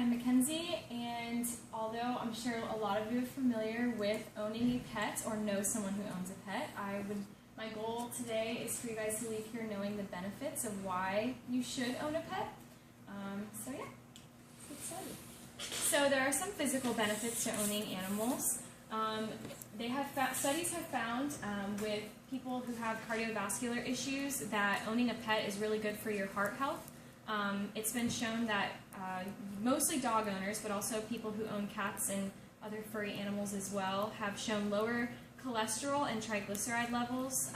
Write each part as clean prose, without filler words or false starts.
I'm Mackenzie, and although I'm sure a lot of you are familiar with owning a pet or know someone who owns a pet, my goal today is for you guys to leave here knowing the benefits of why you should own a pet. So yeah, let's get started. So there are some physical benefits to owning animals. Studies have found with people who have cardiovascular issues that owning a pet is really good for your heart health. It's been shown that mostly dog owners, but also people who own cats and other furry animals as well, have shown lower cholesterol and triglyceride levels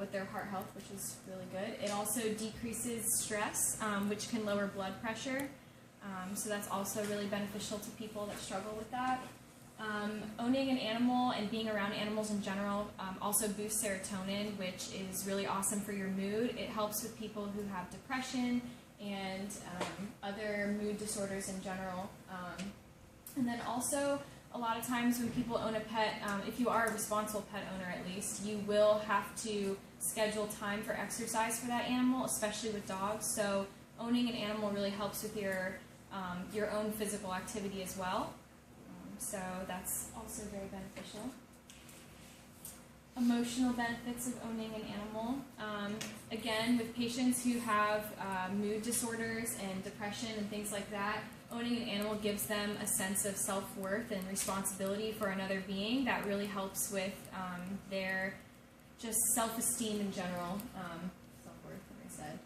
with their heart health, which is really good. It also decreases stress, which can lower blood pressure. So that's also really beneficial to people that struggle with that. Owning an animal and being around animals in general also boosts serotonin, which is really awesome for your mood. It helps with people who have depression and other mood disorders in general. And then also, a lot of times when people own a pet, if you are a responsible pet owner at least, you will have to schedule time for exercise for that animal, especially with dogs. So owning an animal really helps with your own physical activity as well. So that's also very beneficial. Emotional benefits of owning an animal. Again, with patients who have mood disorders and depression and things like that, owning an animal gives them a sense of self-worth and responsibility for another being that really helps with their just self-esteem in general. Self-worth, like I said.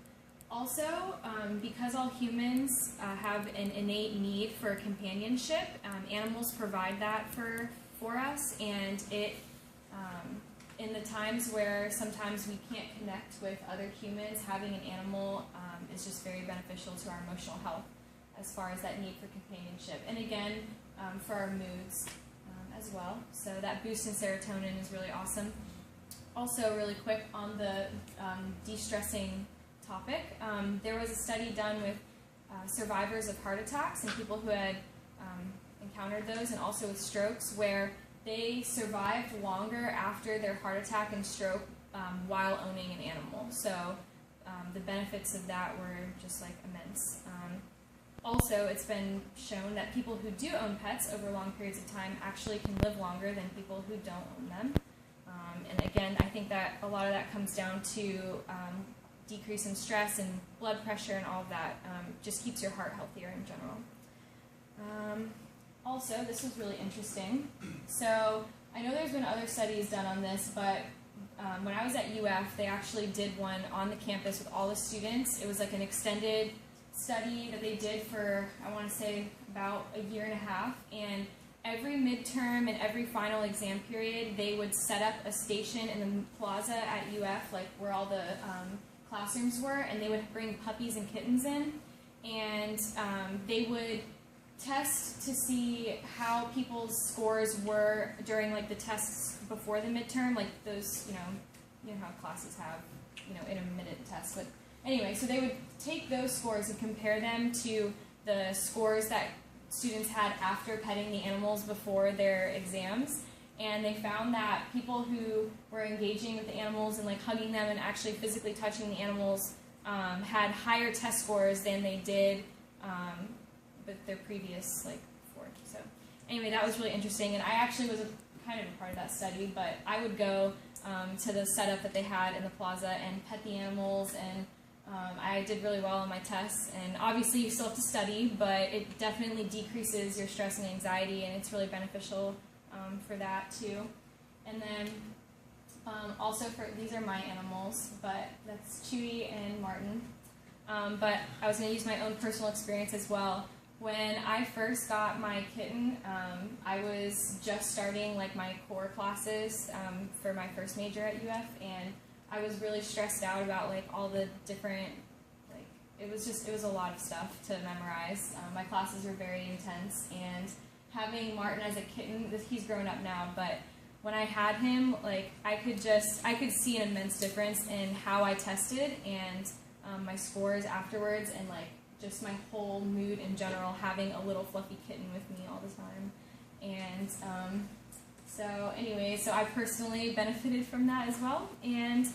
Also, because all humans have an innate need for companionship, animals provide that for us, and it in the times where sometimes we can't connect with other humans, having an animal is just very beneficial to our emotional health as far as that need for companionship. And again, for our moods as well. So that boost in serotonin is really awesome. Also, really quick on the de-stressing topic, there was a study done with survivors of heart attacks and people who had encountered those, and also with strokes, where they survived longer after their heart attack and stroke while owning an animal. So the benefits of that were just like immense. Also, it's been shown that people who do own pets over long periods of time actually can live longer than people who don't own them. And again, I think that a lot of that comes down to decrease in stress and blood pressure and all of that. Just keeps your heart healthier in general. Also, this was really interesting. So I know there's been other studies done on this, but when I was at UF, they actually did one on the campus with all the students. It was like an extended study that they did for, I want to say, about a year and a half. And every midterm and every final exam period, they would set up a station in the plaza at UF, like where all the classrooms were, and they would bring puppies and kittens in, and they would test to see how people's scores were during like the tests before the midterm, like those, you know how classes have, intermittent tests. But anyway, so they would take those scores and compare them to the scores that students had after petting the animals before their exams. And they found that people who were engaging with the animals and like hugging them and actually physically touching the animals had higher test scores than they did with their previous before. So anyway, that was really interesting. And I actually was kind of a part of that study, but I would go to the setup that they had in the plaza and pet the animals, and I did really well on my tests. And obviously you still have to study, but it definitely decreases your stress and anxiety, and it's really beneficial for that too. And then also these are my animals, but that's Chewy and Martin. But I was going to use my own personal experience as well. When I first got my kitten, I was just starting my core classes for my first major at UF, and I was really stressed out about all the different, it was a lot of stuff to memorize. My classes were very intense, and having Martin as a kitten, he's grown up now, but when I had him, I could see an immense difference in how I tested and my scores afterwards, and just my whole mood in general, having a little fluffy kitten with me all the time. And so anyway, so I personally benefited from that as well. And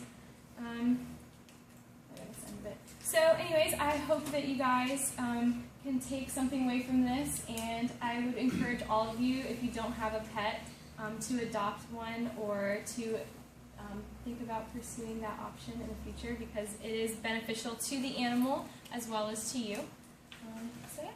So anyways, I hope that you guys can take something away from this, and I would encourage all of you, if you don't have a pet, to adopt one or to think about pursuing that option in the future, because it is beneficial to the animal as well as to you. So yeah.